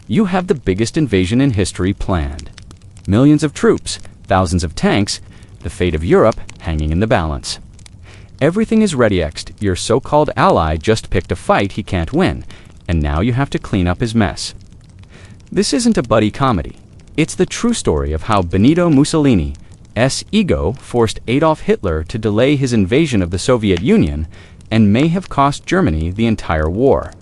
you have the biggest invasion in history planned. Millions of troops, thousands of tanks, the fate of Europe hanging in the balance. Everything is ready. Your so-called ally just picked a fight he can't win, and now you have to clean up his mess. This isn't a buddy comedy. It's the true story of how Benito Mussolini's ego forced Adolf Hitler to delay his invasion of the Soviet Union and may have cost Germany the entire war.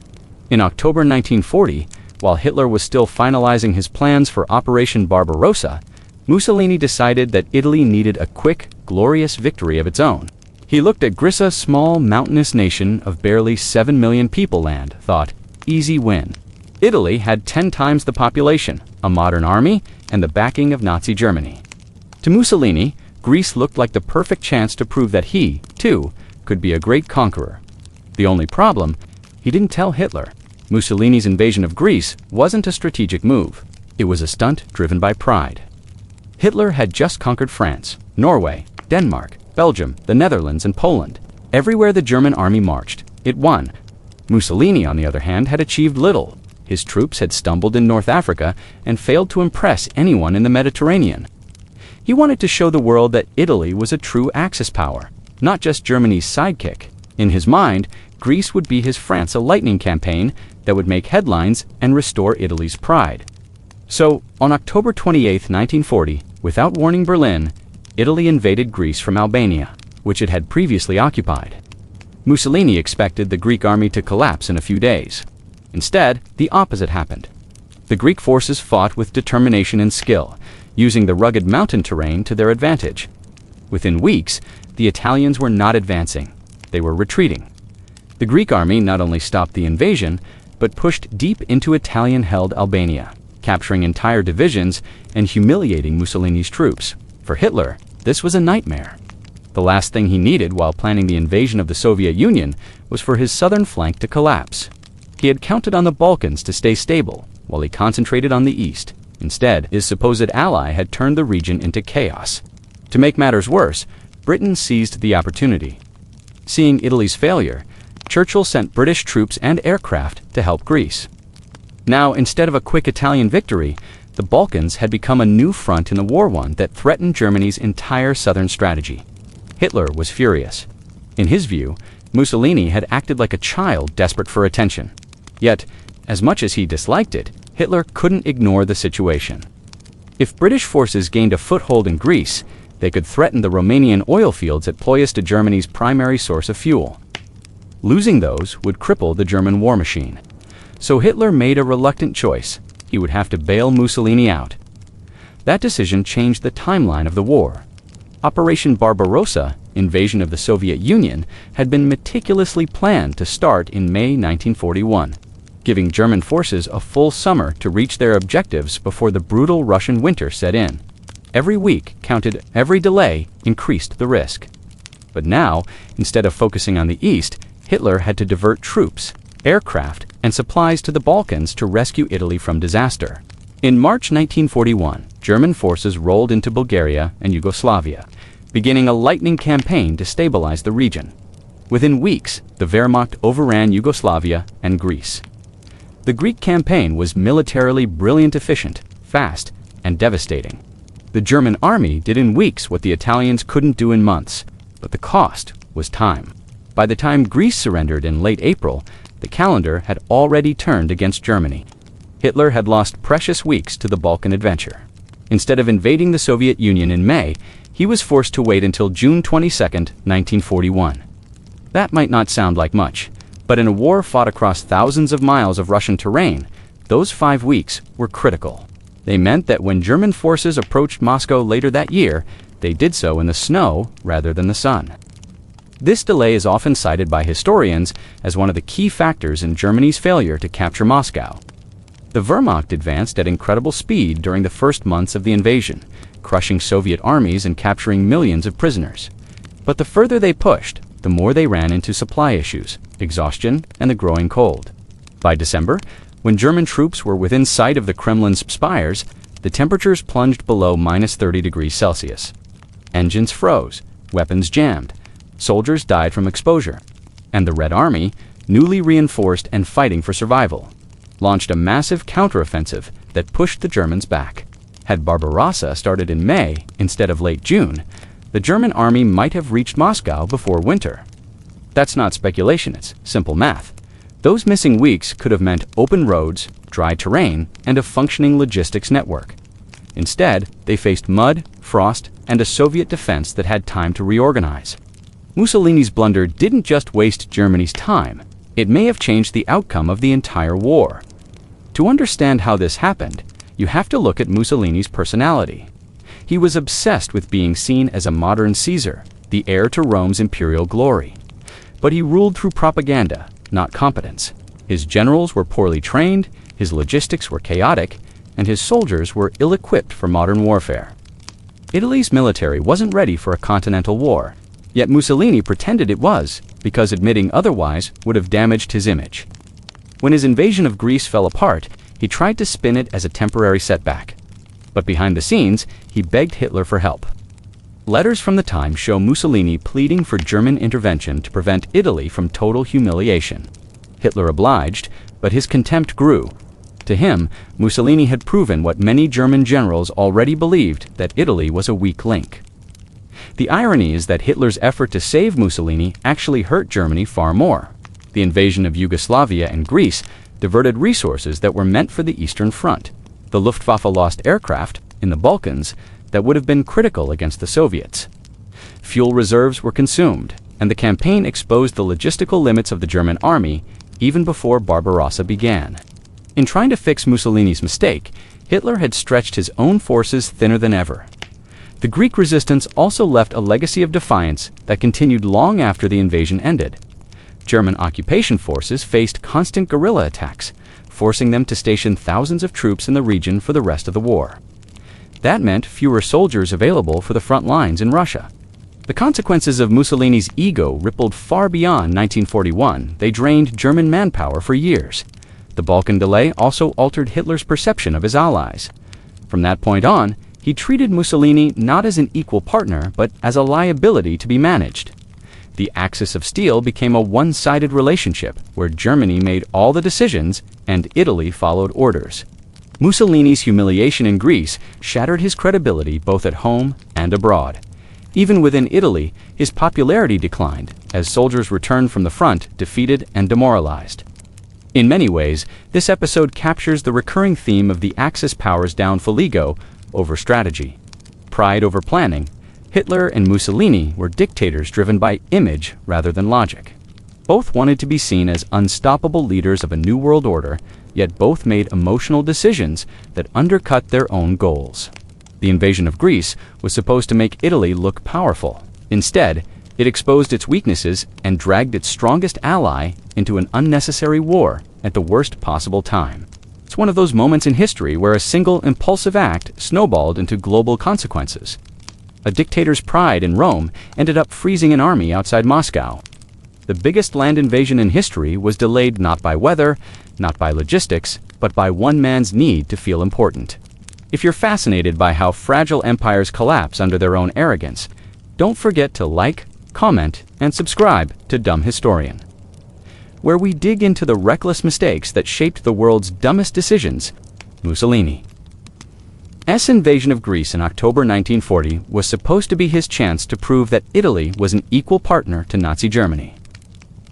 In October 1940, while Hitler was still finalizing his plans for Operation Barbarossa, Mussolini decided that Italy needed a quick, glorious victory of its own. He looked at Greece, a small, mountainous nation of barely 7 million people, and thought, easy win. Italy had 10 times the population, a modern army, and the backing of Nazi Germany. To Mussolini, Greece looked like the perfect chance to prove that he, too, could be a great conqueror. The only problem, he didn't tell Hitler. Mussolini's invasion of Greece wasn't a strategic move. It was a stunt driven by pride. Hitler had just conquered France, Norway, Denmark, Belgium, the Netherlands, and Poland. Everywhere the German army marched, it won. Mussolini, on the other hand, had achieved little. His troops had stumbled in North Africa and failed to impress anyone in the Mediterranean. He wanted to show the world that Italy was a true Axis power, not just Germany's sidekick. In his mind, Greece would be his France a lightning campaign that would make headlines and restore Italy's pride. So, on October 28, 1940, without warning Berlin, Italy invaded Greece from Albania, which it had previously occupied. Mussolini expected the Greek army to collapse in a few days. Instead, the opposite happened. The Greek forces fought with determination and skill, using the rugged mountain terrain to their advantage. Within weeks, the Italians were not advancing, they were retreating. The Greek army not only stopped the invasion, but pushed deep into Italian-held Albania, capturing entire divisions and humiliating Mussolini's troops. For Hitler, this was a nightmare. The last thing he needed while planning the invasion of the Soviet Union was for his southern flank to collapse. He had counted on the Balkans to stay stable, while he concentrated on the east. Instead, his supposed ally had turned the region into chaos. To make matters worse, Britain seized the opportunity. Seeing Italy's failure, Churchill sent British troops and aircraft to help Greece. Now, instead of a quick Italian victory, the Balkans had become a new front in the war, one that threatened Germany's entire southern strategy. Hitler was furious. In his view, Mussolini had acted like a child desperate for attention. Yet, as much as he disliked it, Hitler couldn't ignore the situation. If British forces gained a foothold in Greece, they could threaten the Romanian oil fields at Ploiești, Germany's primary source of fuel. Losing those would cripple the German war machine. So Hitler made a reluctant choice. He would have to bail Mussolini out. That decision changed the timeline of the war. Operation Barbarossa, invasion of the Soviet Union, had been meticulously planned to start in May 1941, giving German forces a full summer to reach their objectives before the brutal Russian winter set in. Every week counted, every delay increased the risk. But now, instead of focusing on the east, Hitler had to divert troops, aircraft, and supplies to the Balkans to rescue Italy from disaster. In March 1941, German forces rolled into Bulgaria and Yugoslavia, beginning a lightning campaign to stabilize the region. Within weeks, the Wehrmacht overran Yugoslavia and Greece. The Greek campaign was militarily brilliant, efficient, fast, and devastating. The German army did in weeks what the Italians couldn't do in months, but the cost was time. By the time Greece surrendered in late April, the calendar had already turned against Germany. Hitler had lost precious weeks to the Balkan adventure. Instead of invading the Soviet Union in May, he was forced to wait until June 22, 1941. That might not sound like much, but in a war fought across thousands of miles of Russian terrain, those 5 weeks were critical. They meant that when German forces approached Moscow later that year, they did so in the snow rather than the sun. This delay is often cited by historians as one of the key factors in Germany's failure to capture Moscow. The Wehrmacht advanced at incredible speed during the first months of the invasion, crushing Soviet armies and capturing millions of prisoners. But the further they pushed, the more they ran into supply issues, exhaustion, and the growing cold. By December, when German troops were within sight of the Kremlin's spires, the temperatures plunged below -30 degrees Celsius. Engines froze, weapons jammed, soldiers died from exposure, and the Red Army, newly reinforced and fighting for survival, launched a massive counteroffensive that pushed the Germans back. Had Barbarossa started in May instead of late June, the German army might have reached Moscow before winter. That's not speculation, it's simple math. Those missing weeks could have meant open roads, dry terrain, and a functioning logistics network. Instead, they faced mud, frost, and a Soviet defense that had time to reorganize. Mussolini's blunder didn't just waste Germany's time, it may have changed the outcome of the entire war. To understand how this happened, you have to look at Mussolini's personality. He was obsessed with being seen as a modern Caesar, the heir to Rome's imperial glory. But he ruled through propaganda, not competence. His generals were poorly trained, his logistics were chaotic, and his soldiers were ill-equipped for modern warfare. Italy's military wasn't ready for a continental war, yet Mussolini pretended it was, because admitting otherwise would have damaged his image. When his invasion of Greece fell apart, he tried to spin it as a temporary setback. But behind the scenes, he begged Hitler for help. Letters from the time show Mussolini pleading for German intervention to prevent Italy from total humiliation. Hitler obliged, but his contempt grew. To him, Mussolini had proven what many German generals already believed, that Italy was a weak link. The irony is that Hitler's effort to save Mussolini actually hurt Germany far more. The invasion of Yugoslavia and Greece diverted resources that were meant for the Eastern Front. The Luftwaffe lost aircraft in the Balkans that would have been critical against the Soviets. Fuel reserves were consumed, and the campaign exposed the logistical limits of the German army even before Barbarossa began. In trying to fix Mussolini's mistake, Hitler had stretched his own forces thinner than ever. The Greek resistance also left a legacy of defiance that continued long after the invasion ended. German occupation forces faced constant guerrilla attacks, forcing them to station thousands of troops in the region for the rest of the war. That meant fewer soldiers available for the front lines in Russia. The consequences of Mussolini's ego rippled far beyond 1941. They drained German manpower for years. The Balkan delay also altered Hitler's perception of his allies. From that point on, he treated Mussolini not as an equal partner, but as a liability to be managed. The Axis of Steel became a one-sided relationship where Germany made all the decisions and Italy followed orders. Mussolini's humiliation in Greece shattered his credibility both at home and abroad. Even within Italy, his popularity declined as soldiers returned from the front defeated and demoralized. In many ways, this episode captures the recurring theme of the Axis powers' downfall: ego over strategy, pride over planning. Hitler and Mussolini were dictators driven by image rather than logic. Both wanted to be seen as unstoppable leaders of a new world order, yet both made emotional decisions that undercut their own goals. The invasion of Greece was supposed to make Italy look powerful. Instead, it exposed its weaknesses and dragged its strongest ally into an unnecessary war at the worst possible time. It's one of those moments in history where a single impulsive act snowballed into global consequences. A dictator's pride in Rome ended up freezing an army outside Moscow. The biggest land invasion in history was delayed not by weather, not by logistics, but by one man's need to feel important. If you're fascinated by how fragile empires collapse under their own arrogance, don't forget to like, comment, and subscribe to Dumb Historian, where we dig into the reckless mistakes that shaped the world's dumbest decisions. Mussolini's invasion of Greece in October 1940 was supposed to be his chance to prove that Italy was an equal partner to Nazi Germany.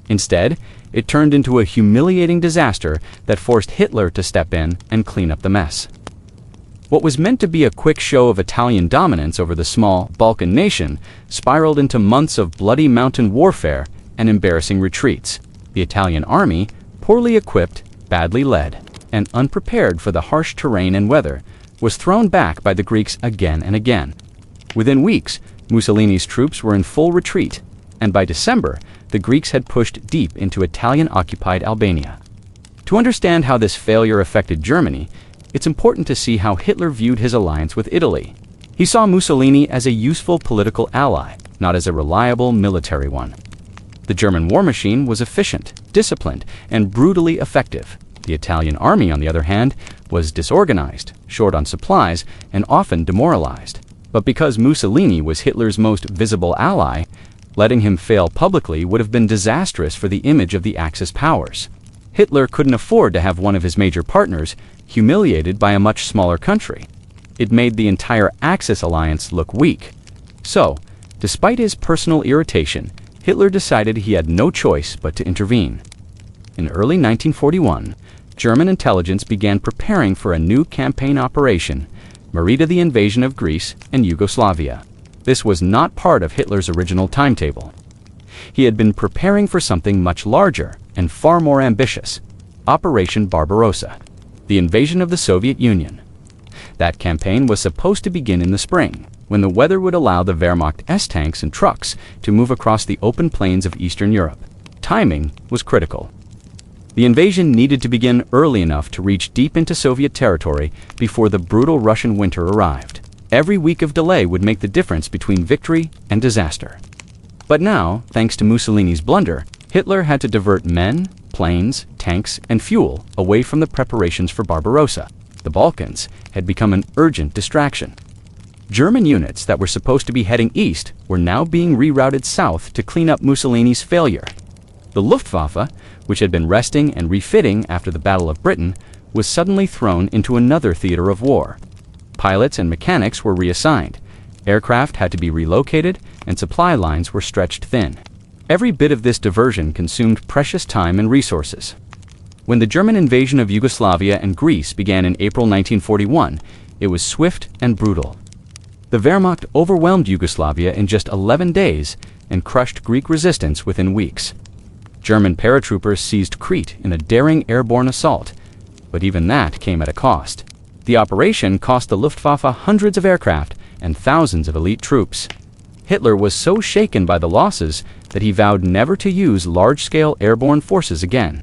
Instead, it turned into a humiliating disaster that forced Hitler to step in and clean up the mess. What was meant to be a quick show of Italian dominance over the small Balkan nation spiraled into months of bloody mountain warfare and embarrassing retreats. The Italian army, poorly equipped, badly led, and unprepared for the harsh terrain and weather, was thrown back by the Greeks again and again. Within weeks, Mussolini's troops were in full retreat, and by December, the Greeks had pushed deep into Italian-occupied Albania. To understand how this failure affected Germany, it's important to see how Hitler viewed his alliance with Italy. He saw Mussolini as a useful political ally, not as a reliable military one. The German war machine was efficient, disciplined, and brutally effective. The Italian army, on the other hand, was disorganized, short on supplies, and often demoralized. But because Mussolini was Hitler's most visible ally, letting him fail publicly would have been disastrous for the image of the Axis powers. Hitler couldn't afford to have one of his major partners humiliated by a much smaller country. It made the entire Axis alliance look weak. So, despite his personal irritation, Hitler decided he had no choice but to intervene. In early 1941, German intelligence began preparing for a new campaign operation, Marita, the invasion of Greece and Yugoslavia. This was not part of Hitler's original timetable. He had been preparing for something much larger and far more ambitious, Operation Barbarossa, the invasion of the Soviet Union. That campaign was supposed to begin in the spring, when the weather would allow the Wehrmacht S-tanks and trucks to move across the open plains of Eastern Europe. Timing was critical. The invasion needed to begin early enough to reach deep into Soviet territory before the brutal Russian winter arrived. Every week of delay would make the difference between victory and disaster. But now, thanks to Mussolini's blunder, Hitler had to divert men, planes, tanks, and fuel away from the preparations for Barbarossa. The Balkans had become an urgent distraction. German units that were supposed to be heading east were now being rerouted south to clean up Mussolini's failure. The Luftwaffe, which had been resting and refitting after the Battle of Britain, was suddenly thrown into another theater of war. Pilots and mechanics were reassigned. Aircraft had to be relocated, and supply lines were stretched thin. Every bit of this diversion consumed precious time and resources. When the German invasion of Yugoslavia and Greece began in April 1941, it was swift and brutal. The Wehrmacht overwhelmed Yugoslavia in just 11 days and crushed Greek resistance within weeks. German paratroopers seized Crete in a daring airborne assault, but even that came at a cost. The operation cost the Luftwaffe hundreds of aircraft and thousands of elite troops. Hitler was so shaken by the losses that he vowed never to use large-scale airborne forces again.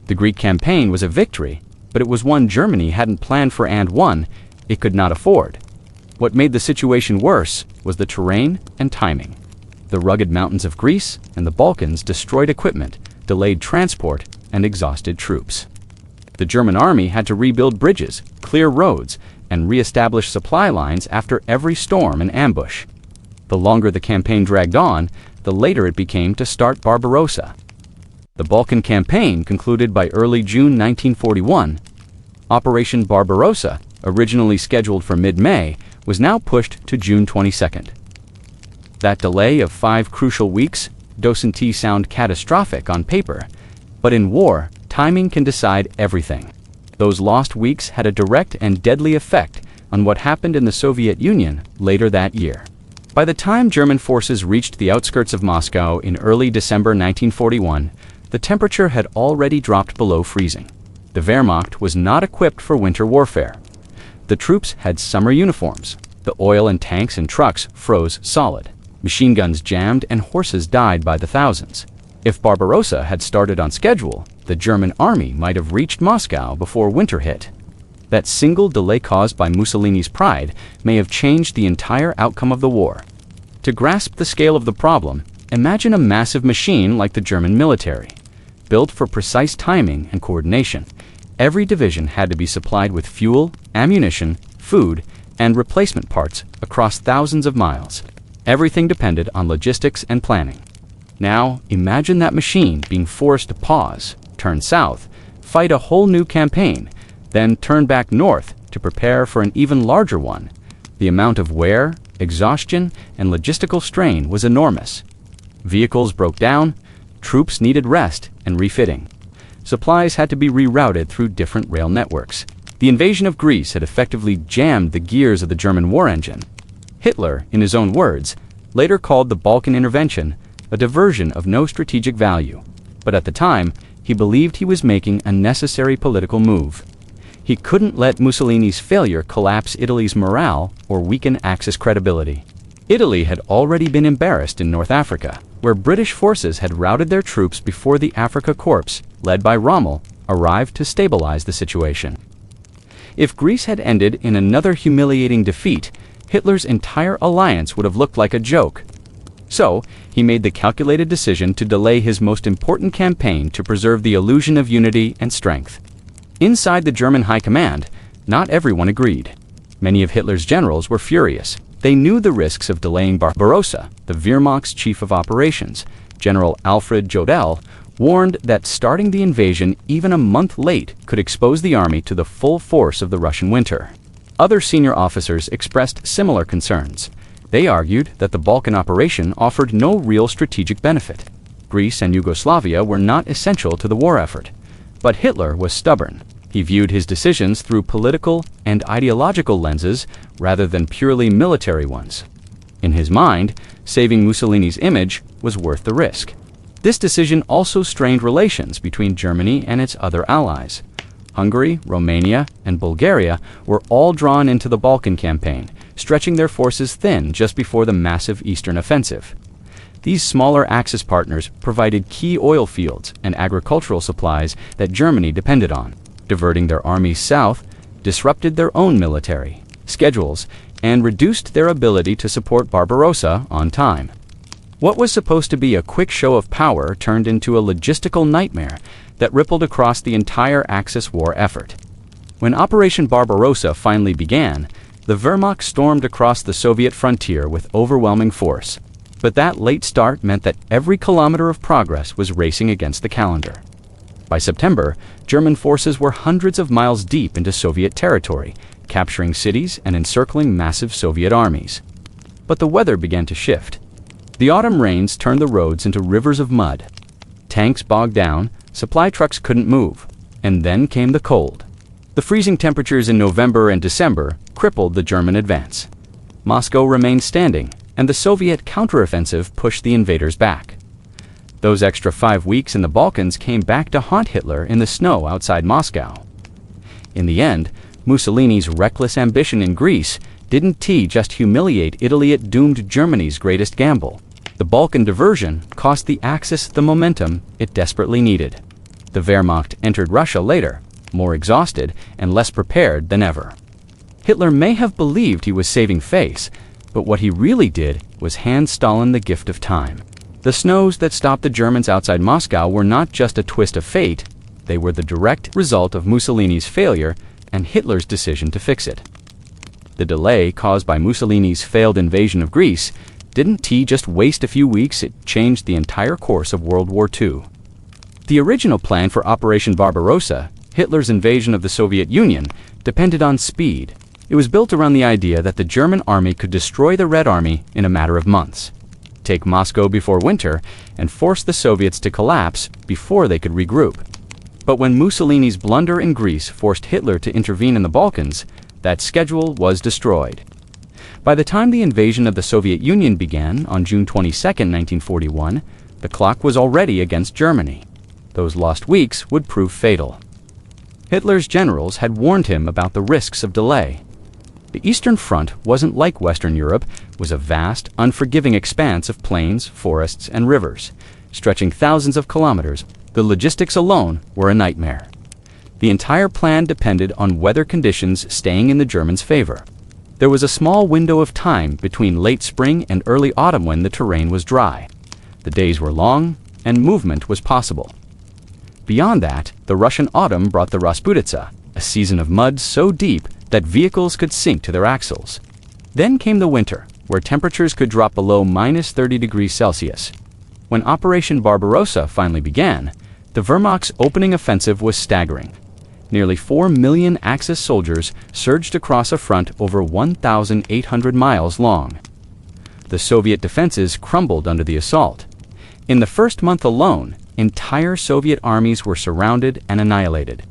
The Greek campaign was a victory, but it was one Germany hadn't planned for and one it could not afford. What made the situation worse was the terrain and timing. The rugged mountains of Greece and the Balkans destroyed equipment, delayed transport, and exhausted troops. The German army had to rebuild bridges, clear roads, and re-establish supply lines after every storm and ambush. The longer the campaign dragged on, the later it became to start Barbarossa. The Balkan campaign concluded by early June 1941. Operation Barbarossa, originally scheduled for mid-May, was now pushed to June 22nd. That delay of 5 crucial weeks doesn't sound catastrophic on paper, but in war, timing can decide everything. Those lost weeks had a direct and deadly effect on what happened in the Soviet Union later that year. By the time German forces reached the outskirts of Moscow in early December 1941, the temperature had already dropped below freezing. The Wehrmacht was not equipped for winter warfare. The troops had summer uniforms. The oil in tanks and trucks froze solid. Machine guns jammed and horses died by the thousands. If Barbarossa had started on schedule, the German army might have reached Moscow before winter hit. That single delay caused by Mussolini's pride may have changed the entire outcome of the war. To grasp the scale of the problem, imagine a massive machine like the German military. Built for precise timing and coordination, every division had to be supplied with fuel, ammunition, food, and replacement parts across thousands of miles. Everything depended on logistics and planning. Now, imagine that machine being forced to pause, turn south, fight a whole new campaign, then turn back north to prepare for an even larger one. The amount of wear, exhaustion, and logistical strain was enormous. Vehicles broke down, troops needed rest and refitting. Supplies had to be rerouted through different rail networks. The invasion of Greece had effectively jammed the gears of the German war engine. Hitler, in his own words, later called the Balkan intervention a diversion of no strategic value, but at the time, he believed he was making a necessary political move. He couldn't let Mussolini's failure collapse Italy's morale or weaken Axis credibility. Italy had already been embarrassed in North Africa, where British forces had routed their troops before the Afrika Korps, led by Rommel, arrived to stabilize the situation. If Greece had ended in another humiliating defeat, Hitler's entire alliance would have looked like a joke. So, he made the calculated decision to delay his most important campaign to preserve the illusion of unity and strength. Inside the German high command, not everyone agreed. Many of Hitler's generals were furious. They knew the risks of delaying Barbarossa. The Wehrmacht's chief of operations, General Alfred Jodl, warned that starting the invasion even a month late could expose the army to the full force of the Russian winter. Other senior officers expressed similar concerns. They argued that the Balkan operation offered no real strategic benefit. Greece and Yugoslavia were not essential to the war effort. But Hitler was stubborn. He viewed his decisions through political and ideological lenses rather than purely military ones. In his mind, saving Mussolini's image was worth the risk. This decision also strained relations between Germany and its other allies. Hungary, Romania, and Bulgaria were all drawn into the Balkan campaign, stretching their forces thin just before the massive eastern offensive. These smaller Axis partners provided key oil fields and agricultural supplies that Germany depended on. Diverting their armies south disrupted their own military schedules and reduced their ability to support Barbarossa on time. What was supposed to be a quick show of power turned into a logistical nightmare that rippled across the entire Axis war effort. When Operation Barbarossa finally began, the Wehrmacht stormed across the Soviet frontier with overwhelming force. But that late start meant that every kilometer of progress was racing against the calendar. By September, German forces were hundreds of miles deep into Soviet territory, capturing cities and encircling massive Soviet armies. But the weather began to shift. The autumn rains turned the roads into rivers of mud. Tanks bogged down, supply trucks couldn't move, and then came the cold. The freezing temperatures in November and December crippled the German advance. Moscow remained standing, and the Soviet counteroffensive pushed the invaders back. Those extra 5 weeks in the Balkans came back to haunt Hitler in the snow outside Moscow. In the end, Mussolini's reckless ambition in Greece didn't just humiliate Italy, it doomed Germany's greatest gamble. The Balkan diversion cost the Axis the momentum it desperately needed. The Wehrmacht entered Russia later, more exhausted and less prepared than ever. Hitler may have believed he was saving face, but what he really did was hand Stalin the gift of time. The snows that stopped the Germans outside Moscow were not just a twist of fate, they were the direct result of Mussolini's failure and Hitler's decision to fix it. The delay caused by Mussolini's failed invasion of Greece didn't just waste a few weeks, it changed the entire course of World War II. The original plan for Operation Barbarossa, Hitler's invasion of the Soviet Union, depended on speed. It was built around the idea that the German army could destroy the Red Army in a matter of months, take Moscow before winter, and force the Soviets to collapse before they could regroup. But when Mussolini's blunder in Greece forced Hitler to intervene in the Balkans, that schedule was destroyed. By the time the invasion of the Soviet Union began on June 22, 1941, the clock was already against Germany. Those lost weeks would prove fatal. Hitler's generals had warned him about the risks of delay. The Eastern Front wasn't like Western Europe, it was a vast, unforgiving expanse of plains, forests, and rivers. Stretching thousands of kilometers, the logistics alone were a nightmare. The entire plan depended on weather conditions staying in the Germans' favor. There was a small window of time between late spring and early autumn when the terrain was dry. The days were long, and movement was possible. Beyond that, the Russian autumn brought the Rasputitsa, a season of mud so deep that vehicles could sink to their axles. Then came the winter, where temperatures could drop below -30 degrees Celsius. When Operation Barbarossa finally began, the Wehrmacht's opening offensive was staggering. Nearly 4 million Axis soldiers surged across a front over 1,800 miles long. The Soviet defenses crumbled under the assault. In the first month alone, entire Soviet armies were surrounded and annihilated.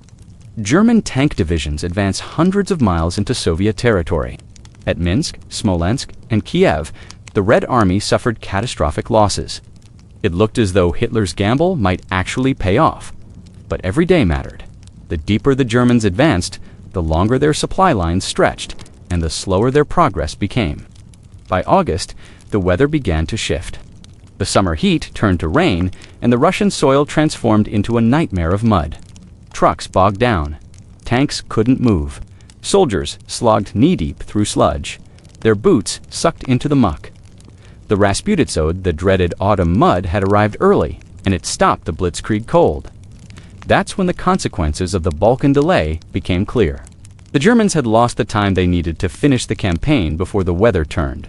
German tank divisions advanced hundreds of miles into Soviet territory. At Minsk, Smolensk, and Kiev, the Red Army suffered catastrophic losses. It looked as though Hitler's gamble might actually pay off. But every day mattered. The deeper the Germans advanced, the longer their supply lines stretched, and the slower their progress became. By August, the weather began to shift. The summer heat turned to rain, and the Russian soil transformed into a nightmare of mud. Trucks bogged down. Tanks couldn't move. Soldiers slogged knee-deep through sludge. Their boots sucked into the muck. The Rasputitsa, the dreaded autumn mud, had arrived early, and it stopped the blitzkrieg cold. That's when the consequences of the Balkan delay became clear. The Germans had lost the time they needed to finish the campaign before the weather turned.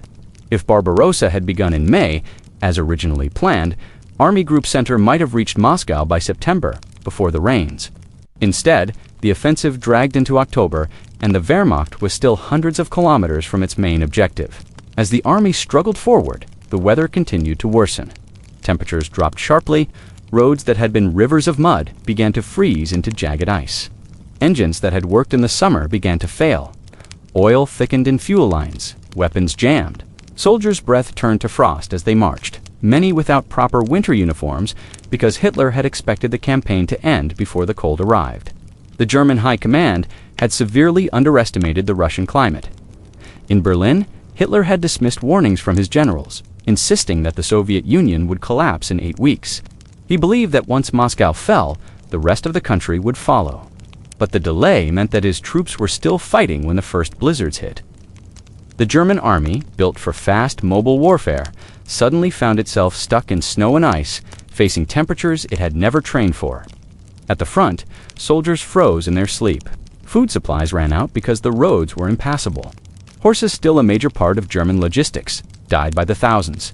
If Barbarossa had begun in May, as originally planned, Army Group Center might have reached Moscow by September, before the rains. Instead, the offensive dragged into October, and the Wehrmacht was still hundreds of kilometers from its main objective. As the army struggled forward, the weather continued to worsen. Temperatures dropped sharply, roads that had been rivers of mud began to freeze into jagged ice. Engines that had worked in the summer began to fail. Oil thickened in fuel lines, weapons jammed. Soldiers' breath turned to frost as they marched, many without proper winter uniforms because Hitler had expected the campaign to end before the cold arrived. The German High Command had severely underestimated the Russian climate. In Berlin, Hitler had dismissed warnings from his generals, insisting that the Soviet Union would collapse in 8 weeks. He believed that once Moscow fell, the rest of the country would follow. But the delay meant that his troops were still fighting when the first blizzards hit. The German army, built for fast, mobile warfare, suddenly found itself stuck in snow and ice, facing temperatures it had never trained for. At the front, soldiers froze in their sleep. Food supplies ran out because the roads were impassable. Horses, still a major part of German logistics, died by the thousands.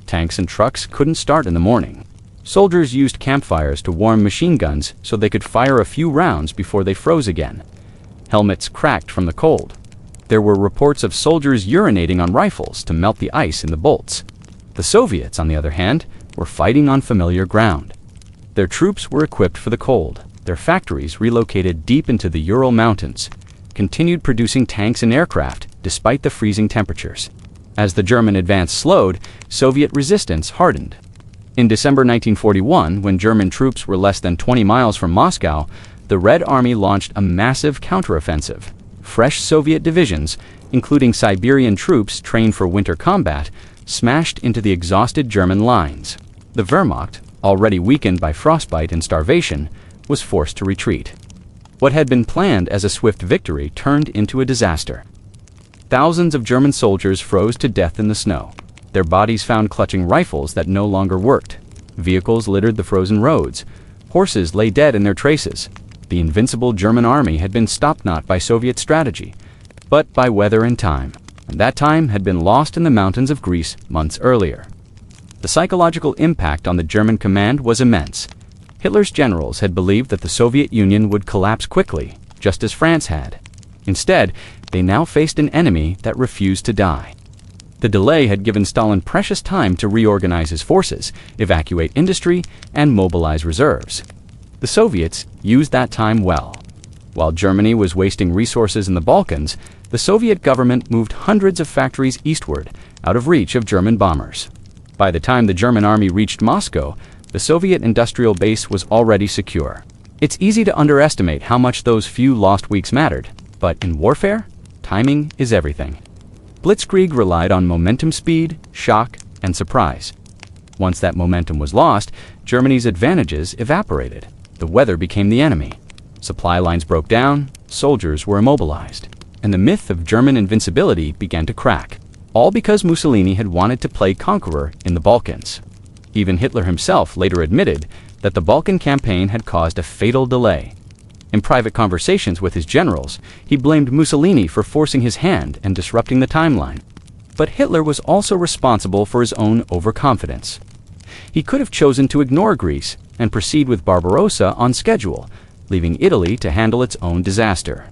Tanks and trucks couldn't start in the morning. Soldiers used campfires to warm machine guns so they could fire a few rounds before they froze again. Helmets cracked from the cold. There were reports of soldiers urinating on rifles to melt the ice in the bolts. The Soviets, on the other hand, were fighting on familiar ground. Their troops were equipped for the cold. Their factories, relocated deep into the Ural Mountains, continued producing tanks and aircraft despite the freezing temperatures. As the German advance slowed, Soviet resistance hardened. In December 1941, when German troops were less than 20 miles from Moscow, the Red Army launched a massive counteroffensive. Fresh Soviet divisions, including Siberian troops trained for winter combat, smashed into the exhausted German lines. The Wehrmacht, already weakened by frostbite and starvation, was forced to retreat. What had been planned as a swift victory turned into a disaster. Thousands of German soldiers froze to death in the snow, their bodies found clutching rifles that no longer worked. Vehicles littered the frozen roads. Horses lay dead in their traces. The invincible German army had been stopped not by Soviet strategy, but by weather and time, and that time had been lost in the mountains of Greece months earlier. The psychological impact on the German command was immense. Hitler's generals had believed that the Soviet Union would collapse quickly, just as France had. Instead, they now faced an enemy that refused to die. The delay had given Stalin precious time to reorganize his forces, evacuate industry, and mobilize reserves. The Soviets used that time well. While Germany was wasting resources in the Balkans, the Soviet government moved hundreds of factories eastward, out of reach of German bombers. By the time the German army reached Moscow, the Soviet industrial base was already secure. It's easy to underestimate how much those few lost weeks mattered, but in warfare, timing is everything. Blitzkrieg relied on momentum, speed, shock, and surprise. Once that momentum was lost, Germany's advantages evaporated. The weather became the enemy. Supply lines broke down, soldiers were immobilized, and the myth of German invincibility began to crack, all because Mussolini had wanted to play conqueror in the Balkans. Even Hitler himself later admitted that the Balkan campaign had caused a fatal delay. In private conversations with his generals, he blamed Mussolini for forcing his hand and disrupting the timeline. But Hitler was also responsible for his own overconfidence. He could have chosen to ignore Greece and proceed with Barbarossa on schedule, leaving Italy to handle its own disaster.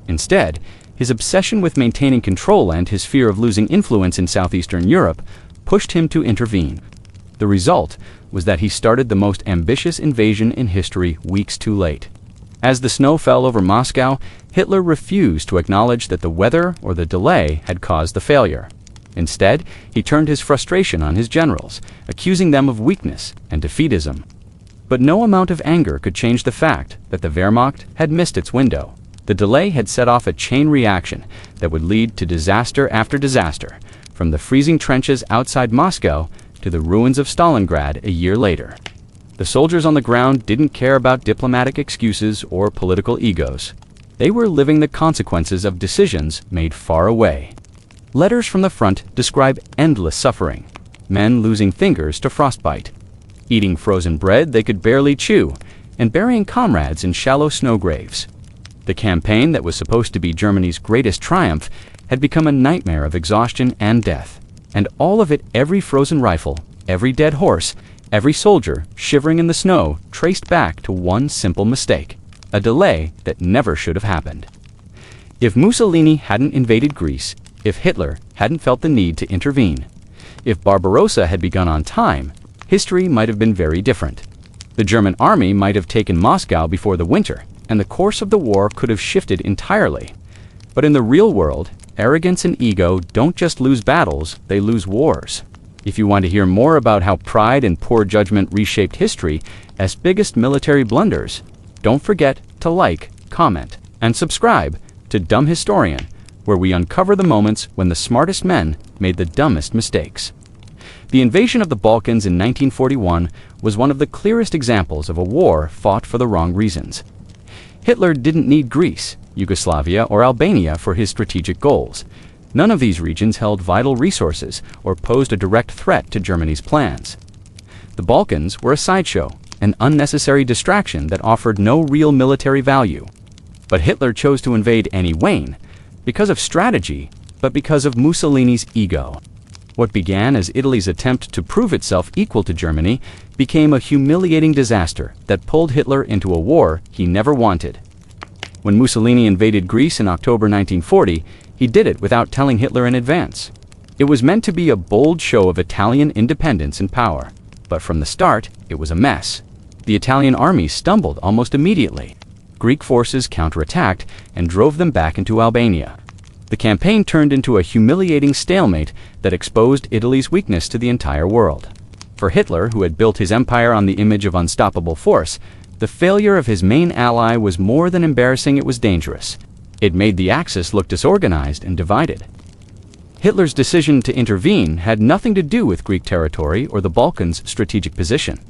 Instead, his obsession with maintaining control and his fear of losing influence in southeastern Europe pushed him to intervene. The result was that he started the most ambitious invasion in history weeks too late. As the snow fell over Moscow, Hitler refused to acknowledge that the weather or the delay had caused the failure. Instead, he turned his frustration on his generals, accusing them of weakness and defeatism. But no amount of anger could change the fact that the Wehrmacht had missed its window. The delay had set off a chain reaction that would lead to disaster after disaster, from the freezing trenches outside Moscow to the ruins of Stalingrad a year later. The soldiers on the ground didn't care about diplomatic excuses or political egos. They were living the consequences of decisions made far away. Letters from the front describe endless suffering, men losing fingers to frostbite, eating frozen bread they could barely chew, and burying comrades in shallow snow graves. The campaign that was supposed to be Germany's greatest triumph had become a nightmare of exhaustion and death, and all of it every frozen rifle, every dead horse, every soldier shivering in the snow traced back to one simple mistake, a delay that never should have happened. If Mussolini hadn't invaded Greece, if Hitler hadn't felt the need to intervene, if Barbarossa had begun on time, history might have been very different. The German army might have taken Moscow before the winter, and the course of the war could have shifted entirely. But in the real world, arrogance and ego don't just lose battles, they lose wars. If you want to hear more about how pride and poor judgment reshaped history as biggest military blunders, don't forget to like, comment, and subscribe to Dumb Historian, where we uncover the moments when the smartest men made the dumbest mistakes. The invasion of the Balkans in 1941 was one of the clearest examples of a war fought for the wrong reasons. Hitler didn't need Greece, Yugoslavia, or Albania for his strategic goals. None of these regions held vital resources or posed a direct threat to Germany's plans. The Balkans were a sideshow, an unnecessary distraction that offered no real military value. But Hitler chose to invade anyway, because of strategy, but because of Mussolini's ego. What began as Italy's attempt to prove itself equal to Germany became a humiliating disaster that pulled Hitler into a war he never wanted. When Mussolini invaded Greece in October 1940, he did it without telling Hitler in advance. It was meant to be a bold show of Italian independence and power, but from the start, it was a mess. The Italian army stumbled almost immediately. Greek forces counterattacked and drove them back into Albania. The campaign turned into a humiliating stalemate that exposed Italy's weakness to the entire world. For Hitler, who had built his empire on the image of unstoppable force, the failure of his main ally was more than embarrassing, it was dangerous. It made the Axis look disorganized and divided. Hitler's decision to intervene had nothing to do with Greek territory or the Balkans' strategic position.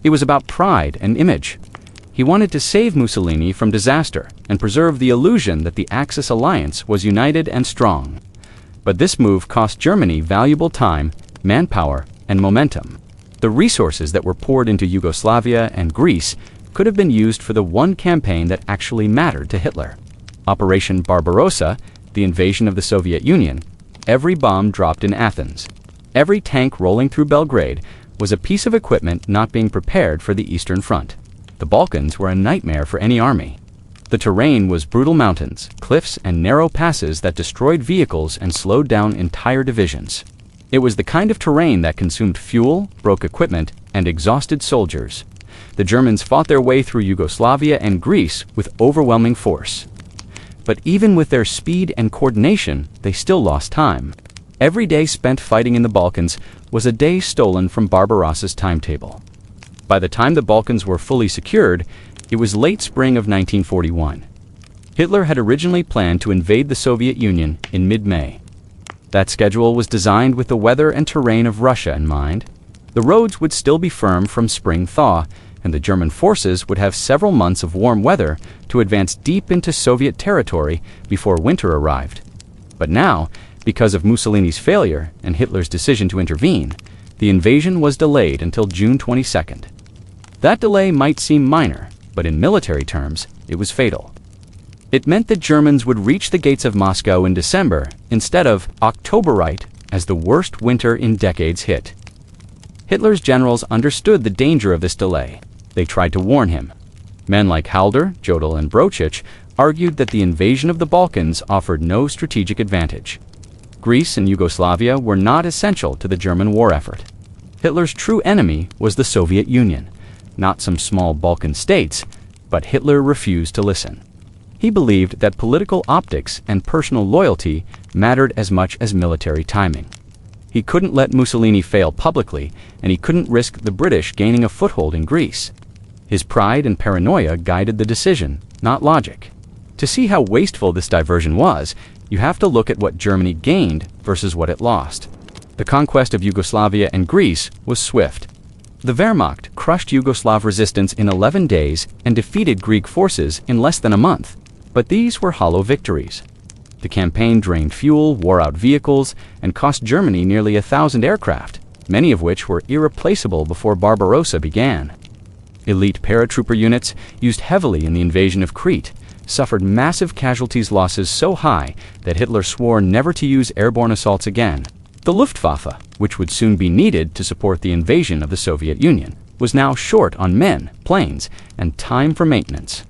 It was about pride and image. He wanted to save Mussolini from disaster and preserve the illusion that the Axis alliance was united and strong. But this move cost Germany valuable time, manpower, and momentum. The resources that were poured into Yugoslavia and Greece could have been used for the one campaign that actually mattered to Hitler. Operation Barbarossa, the invasion of the Soviet Union. Every bomb dropped in Athens, every tank rolling through Belgrade was a piece of equipment not being prepared for the Eastern Front. The Balkans were a nightmare for any army. The terrain was brutal mountains, cliffs, and narrow passes that destroyed vehicles and slowed down entire divisions. It was the kind of terrain that consumed fuel, broke equipment, and exhausted soldiers. The Germans fought their way through Yugoslavia and Greece with overwhelming force. But even with their speed and coordination, they still lost time. Every day spent fighting in the Balkans was a day stolen from Barbarossa's timetable. By the time the Balkans were fully secured, it was late spring of 1941. Hitler had originally planned to invade the Soviet Union in mid-May. That schedule was designed with the weather and terrain of Russia in mind. The roads would still be firm from spring thaw, and the German forces would have several months of warm weather to advance deep into Soviet territory before winter arrived. But now, because of Mussolini's failure and Hitler's decision to intervene, the invasion was delayed until June 22nd. That delay might seem minor, but in military terms, it was fatal. It meant the Germans would reach the gates of Moscow in December instead of Oktoberite as the worst winter in decades hit. Hitler's generals understood the danger of this delay. They tried to warn him. Men like Halder, Jodl, and Brocic argued that the invasion of the Balkans offered no strategic advantage. Greece and Yugoslavia were not essential to the German war effort. Hitler's true enemy was the Soviet Union, not some small Balkan states, but Hitler refused to listen. He believed that political optics and personal loyalty mattered as much as military timing. He couldn't let Mussolini fail publicly, and he couldn't risk the British gaining a foothold in Greece. His pride and paranoia guided the decision, not logic. To see how wasteful this diversion was, you have to look at what Germany gained versus what it lost. The conquest of Yugoslavia and Greece was swift. The Wehrmacht crushed Yugoslav resistance in 11 days and defeated Greek forces in less than a month. But these were hollow victories. The campaign drained fuel, wore out vehicles, and cost Germany nearly 1,000 aircraft, many of which were irreplaceable before Barbarossa began. Elite paratrooper units, used heavily in the invasion of Crete, suffered massive casualties, losses so high that Hitler swore never to use airborne assaults again. The Luftwaffe, which would soon be needed to support the invasion of the Soviet Union, was now short on men, planes, and time for maintenance.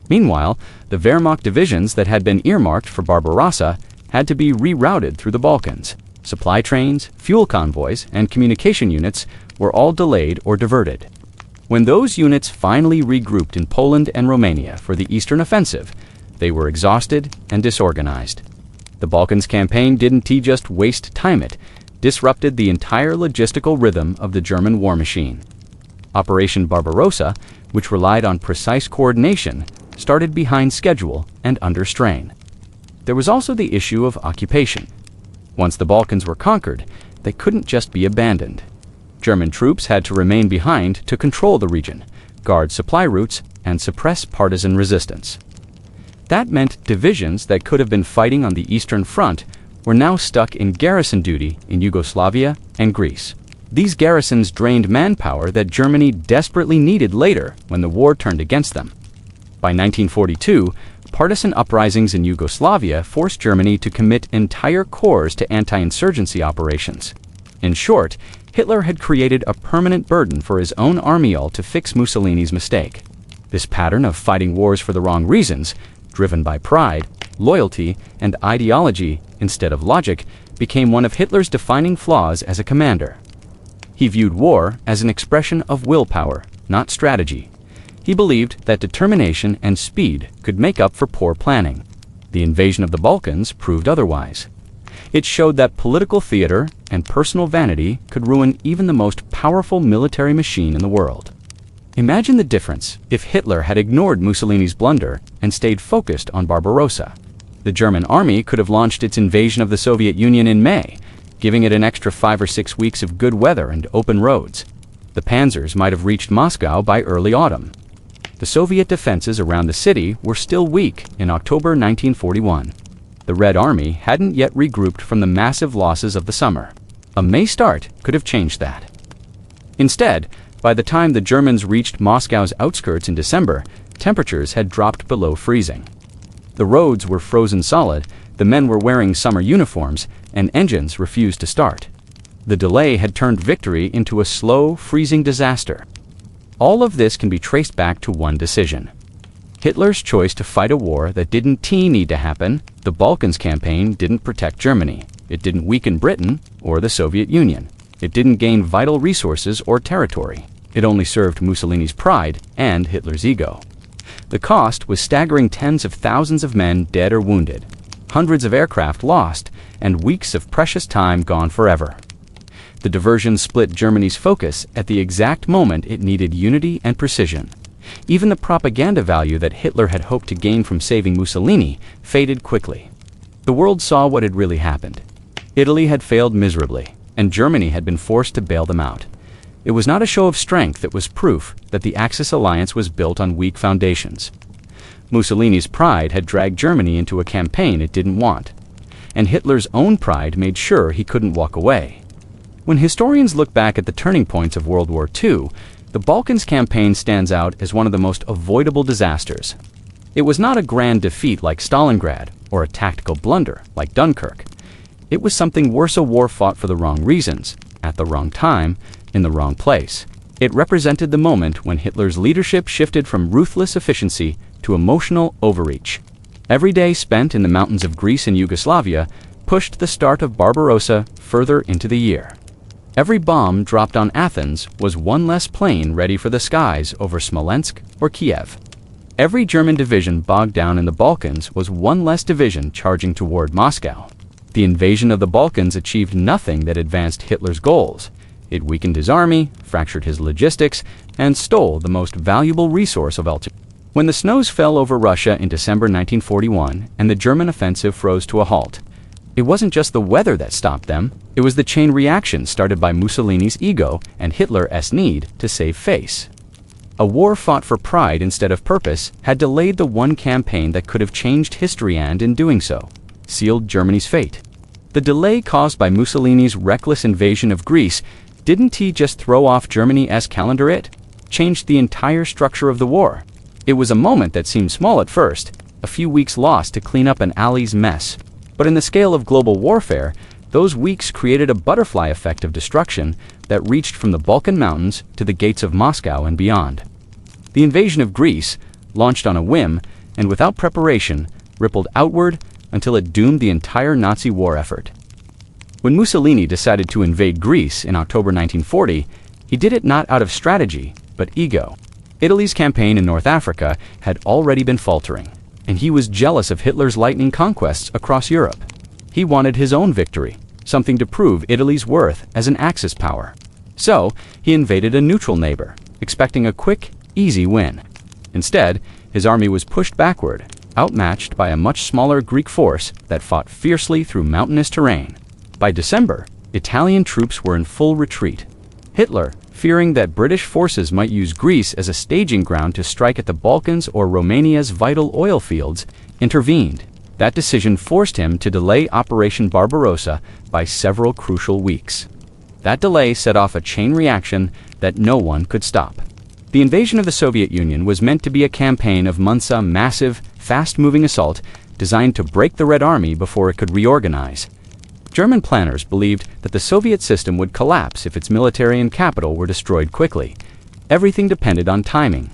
Meanwhile, the Wehrmacht divisions that had been earmarked for Barbarossa had to be rerouted through the Balkans. Supply trains, fuel convoys, and communication units were all delayed or diverted. When those units finally regrouped in Poland and Romania for the Eastern Offensive, they were exhausted and disorganized. The Balkans campaign didn't just waste time, it disrupted the entire logistical rhythm of the German war machine. Operation Barbarossa, which relied on precise coordination, started behind schedule and under strain. There was also the issue of occupation. Once the Balkans were conquered, they couldn't just be abandoned. German troops had to remain behind to control the region, guard supply routes, and suppress partisan resistance. That meant divisions that could have been fighting on the Eastern Front were now stuck in garrison duty in Yugoslavia and Greece. These garrisons drained manpower that Germany desperately needed later when the war turned against them. By 1942, partisan uprisings in Yugoslavia forced Germany to commit entire corps to anti-insurgency operations. In short, Hitler had created a permanent burden for his own army to fix Mussolini's mistake. This pattern of fighting wars for the wrong reasons, driven by pride, loyalty, and ideology instead of logic, became one of Hitler's defining flaws as a commander. He viewed war as an expression of willpower, not strategy. He believed that determination and speed could make up for poor planning. The invasion of the Balkans proved otherwise. It showed that political theater and personal vanity could ruin even the most powerful military machine in the world. Imagine the difference if Hitler had ignored Mussolini's blunder and stayed focused on Barbarossa. The German army could have launched its invasion of the Soviet Union in May, giving it an extra 5 or 6 weeks of good weather and open roads. The panzers might have reached Moscow by early autumn. The Soviet defenses around the city were still weak in October 1941. The Red Army hadn't yet regrouped from the massive losses of the summer. A May start could have changed that. Instead, by the time the Germans reached Moscow's outskirts in December, temperatures had dropped below freezing. The roads were frozen solid, the men were wearing summer uniforms, and engines refused to start. The delay had turned victory into a slow, freezing disaster. All of this can be traced back to one decision. Hitler's choice to fight a war that didn't need to happen. The Balkans campaign didn't protect Germany. It didn't weaken Britain or the Soviet Union. It didn't gain vital resources or territory. It only served Mussolini's pride and Hitler's ego. The cost was staggering tens of thousands of men dead or wounded, hundreds of aircraft lost, and weeks of precious time gone forever. The diversion split Germany's focus at the exact moment it needed unity and precision. Even the propaganda value that Hitler had hoped to gain from saving Mussolini faded quickly. The world saw what had really happened. Italy had failed miserably, and Germany had been forced to bail them out. It was not a show of strength, it was proof that the Axis alliance was built on weak foundations. Mussolini's pride had dragged Germany into a campaign it didn't want, and Hitler's own pride made sure he couldn't walk away. When historians look back at the turning points of World War II, the Balkans campaign stands out as one of the most avoidable disasters. It was not a grand defeat like Stalingrad or a tactical blunder like Dunkirk. It was something worse: a war fought for the wrong reasons, at the wrong time, in the wrong place. It represented the moment when Hitler's leadership shifted from ruthless efficiency to emotional overreach. Every day spent in the mountains of Greece and Yugoslavia pushed the start of Barbarossa further into the year. Every bomb dropped on Athens was one less plane ready for the skies over Smolensk or Kiev. Every German division bogged down in the Balkans was one less division charging toward Moscow. The invasion of the Balkans achieved nothing that advanced Hitler's goals. It weakened his army, fractured his logistics, and stole the most valuable resource of all time. When the snows fell over Russia in December 1941 and the German offensive froze to a halt, it wasn't just the weather that stopped them, it was the chain reaction started by Mussolini's ego and Hitler's need to save face. A war fought for pride instead of purpose had delayed the one campaign that could have changed history and, in doing so, sealed Germany's fate. The delay caused by Mussolini's reckless invasion of Greece didn't just throw off Germany's calendar, it changed the entire structure of the war. It was a moment that seemed small at first, a few weeks lost to clean up an Allies mess. But in the scale of global warfare, Those weeks created a butterfly effect of destruction that reached from the Balkan Mountains to the gates of Moscow and beyond. The invasion of Greece, launched on a whim and without preparation, rippled outward until it doomed the entire Nazi war effort. When Mussolini decided to invade Greece in October 1940, he did it not out of strategy, but ego. Italy's campaign in North Africa had already been faltering, and he was jealous of Hitler's lightning conquests across Europe. He wanted his own victory, something to prove Italy's worth as an Axis power. So, he invaded a neutral neighbor, expecting a quick, easy win. Instead, his army was pushed backward, outmatched by a much smaller Greek force that fought fiercely through mountainous terrain. By December, Italian troops were in full retreat. Hitler, fearing that British forces might use Greece as a staging ground to strike at the Balkans or Romania's vital oil fields, intervened. That decision forced him to delay Operation Barbarossa by several crucial weeks. That delay set off a chain reaction that no one could stop. The invasion of the Soviet Union was meant to be a campaign of months, a massive, fast-moving assault designed to break the Red Army before it could reorganize. German planners believed that the Soviet system would collapse if its military and capital were destroyed quickly. Everything depended on timing.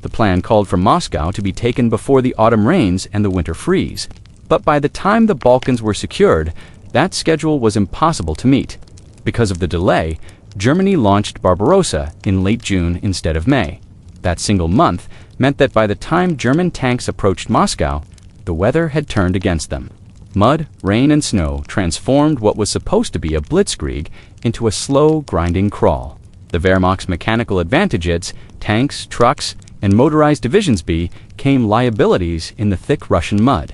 The plan called for Moscow to be taken before the autumn rains and the winter freeze. But by the time the Balkans were secured, that schedule was impossible to meet. Because of the delay, Germany launched Barbarossa in late June instead of May. That single month meant that by the time German tanks approached Moscow, the weather had turned against them. Mud, rain, and snow transformed what was supposed to be a blitzkrieg into a slow, grinding crawl. The Wehrmacht's mechanical advantages, tanks, trucks, and motorized divisions became liabilities in the thick Russian mud.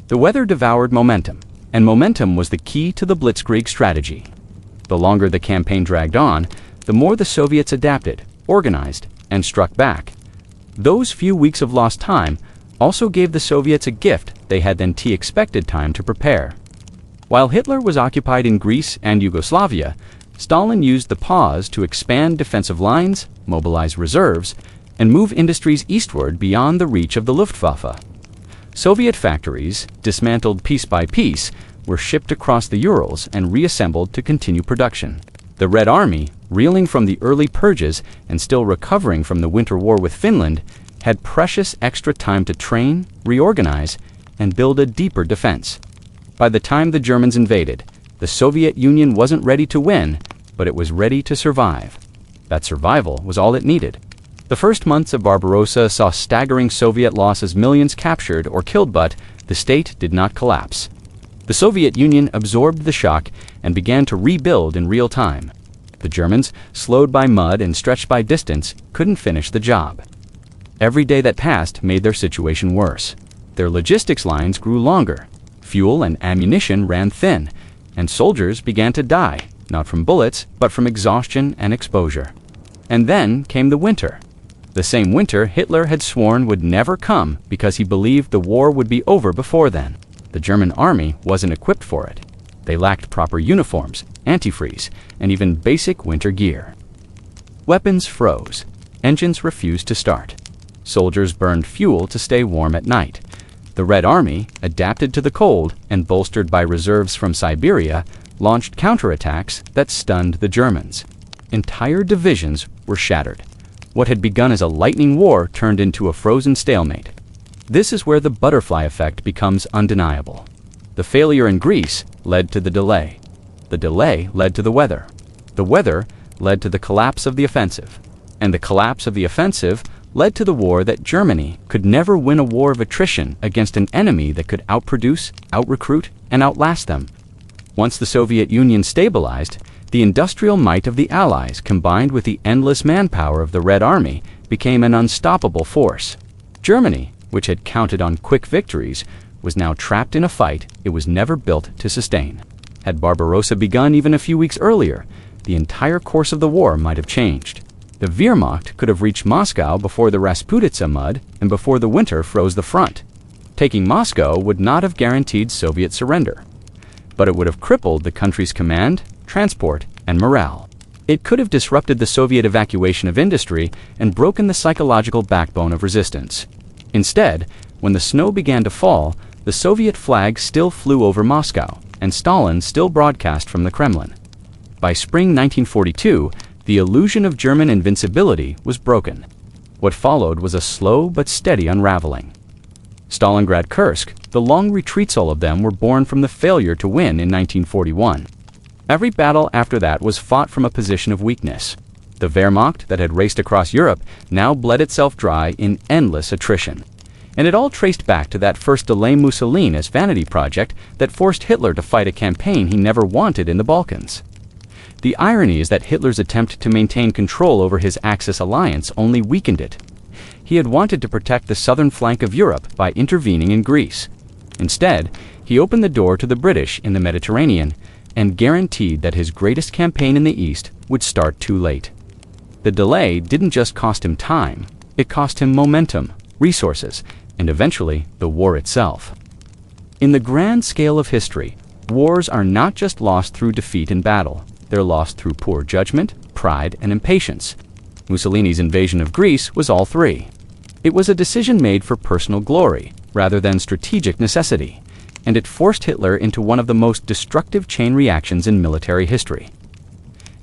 The weather devoured momentum, and momentum was the key to the blitzkrieg strategy. The longer the campaign dragged on, the more the Soviets adapted, organized, and struck back. Those few weeks of lost time also gave the Soviets a gift they had then expected time to prepare. While Hitler was occupied in Greece and Yugoslavia, Stalin used the pause to expand defensive lines, mobilize reserves, and move industries eastward beyond the reach of the Luftwaffe. Soviet factories, dismantled piece by piece, were shipped across the Urals and reassembled to continue production. The Red Army, reeling from the early purges and still recovering from the winter war with Finland, had precious extra time to train, reorganize, and build a deeper defense. By the time the Germans invaded, the Soviet Union wasn't ready to win, but it was ready to survive. That survival was all it needed. The first months of Barbarossa saw staggering Soviet losses, millions captured or killed, but the state did not collapse. The Soviet Union absorbed the shock and began to rebuild in real time. The Germans, slowed by mud and stretched by distance, couldn't finish the job. Every day that passed made their situation worse. Their logistics lines grew longer, fuel and ammunition ran thin, and soldiers began to die, not from bullets, but from exhaustion and exposure. And then came the winter. The same winter Hitler had sworn would never come because he believed the war would be over before then. The German army wasn't equipped for it. They lacked proper uniforms, antifreeze, and even basic winter gear. Weapons froze. Engines refused to start. Soldiers burned fuel to stay warm at night. The Red Army, adapted to the cold and bolstered by reserves from Siberia, launched counterattacks that stunned the Germans. Entire divisions were shattered. What had begun as a lightning war turned into a frozen stalemate. This is where the butterfly effect becomes undeniable. The failure in Greece led to the delay. The delay led to the weather. The weather led to the collapse of the offensive. And the collapse of the offensive led to the war that Germany could never win a war of attrition against an enemy that could outproduce, outrecruit, and outlast them. Once the Soviet Union stabilized, the industrial might of the Allies combined with the endless manpower of the Red Army became an unstoppable force. Germany, which had counted on quick victories, was now trapped in a fight it was never built to sustain. Had Barbarossa begun even a few weeks earlier, the entire course of the war might have changed. The Wehrmacht could have reached Moscow before the Rasputitsa mud and before the winter froze the front. Taking Moscow would not have guaranteed Soviet surrender, but it would have crippled the country's command, transport, and morale. It could have disrupted the Soviet evacuation of industry and broken the psychological backbone of resistance. Instead, when the snow began to fall, the Soviet flag still flew over Moscow, and Stalin still broadcast from the Kremlin. By spring 1942, the illusion of German invincibility was broken. What followed was a slow but steady unraveling. Stalingrad, Kursk, the long retreats, all of them were born from the failure to win in 1941. Every battle after that was fought from a position of weakness. The Wehrmacht that had raced across Europe now bled itself dry in endless attrition. And it all traced back to that first delay Mussolini's vanity project that forced Hitler to fight a campaign he never wanted in the Balkans. The irony is that Hitler's attempt to maintain control over his Axis alliance only weakened it. He had wanted to protect the southern flank of Europe by intervening in Greece. Instead, he opened the door to the British in the Mediterranean and guaranteed that his greatest campaign in the East would start too late. The delay didn't just cost him time, it cost him momentum, resources, and eventually the war itself. In the grand scale of history, wars are not just lost through defeat in battle, they're lost through poor judgment, pride, and impatience. Mussolini's invasion of Greece was all three. It was a decision made for personal glory, rather than strategic necessity, and it forced Hitler into one of the most destructive chain reactions in military history.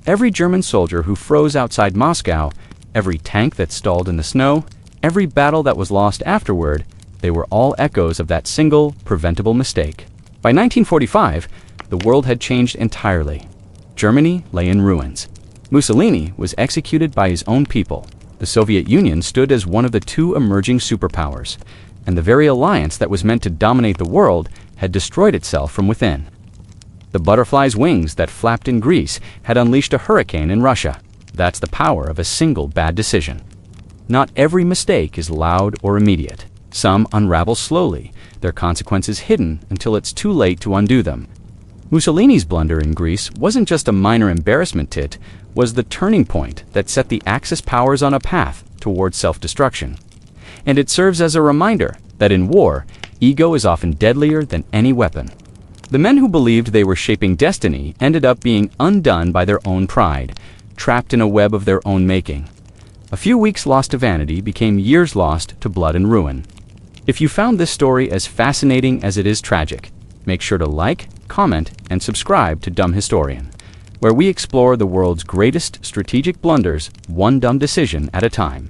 Every German soldier who froze outside Moscow, every tank that stalled in the snow, every battle that was lost afterward, they were all echoes of that single, preventable mistake. By 1945, the world had changed entirely. Germany lay in ruins. Mussolini was executed by his own people. The Soviet Union stood as one of the two emerging superpowers, and the very alliance that was meant to dominate the world had destroyed itself from within. The butterfly's wings that flapped in Greece had unleashed a hurricane in Russia. That's the power of a single bad decision. Not every mistake is loud or immediate. Some unravel slowly, their consequences hidden until it's too late to undo them. Mussolini's blunder in Greece wasn't just a minor embarrassment, it was the turning point that set the Axis powers on a path towards self-destruction. And it serves as a reminder that in war, ego is often deadlier than any weapon. The men who believed they were shaping destiny ended up being undone by their own pride, trapped in a web of their own making. A few weeks lost to vanity became years lost to blood and ruin. If you found this story as fascinating as it is tragic, make sure to like, comment, and subscribe to Dumb Historian, where we explore the world's greatest strategic blunders, one dumb decision at a time.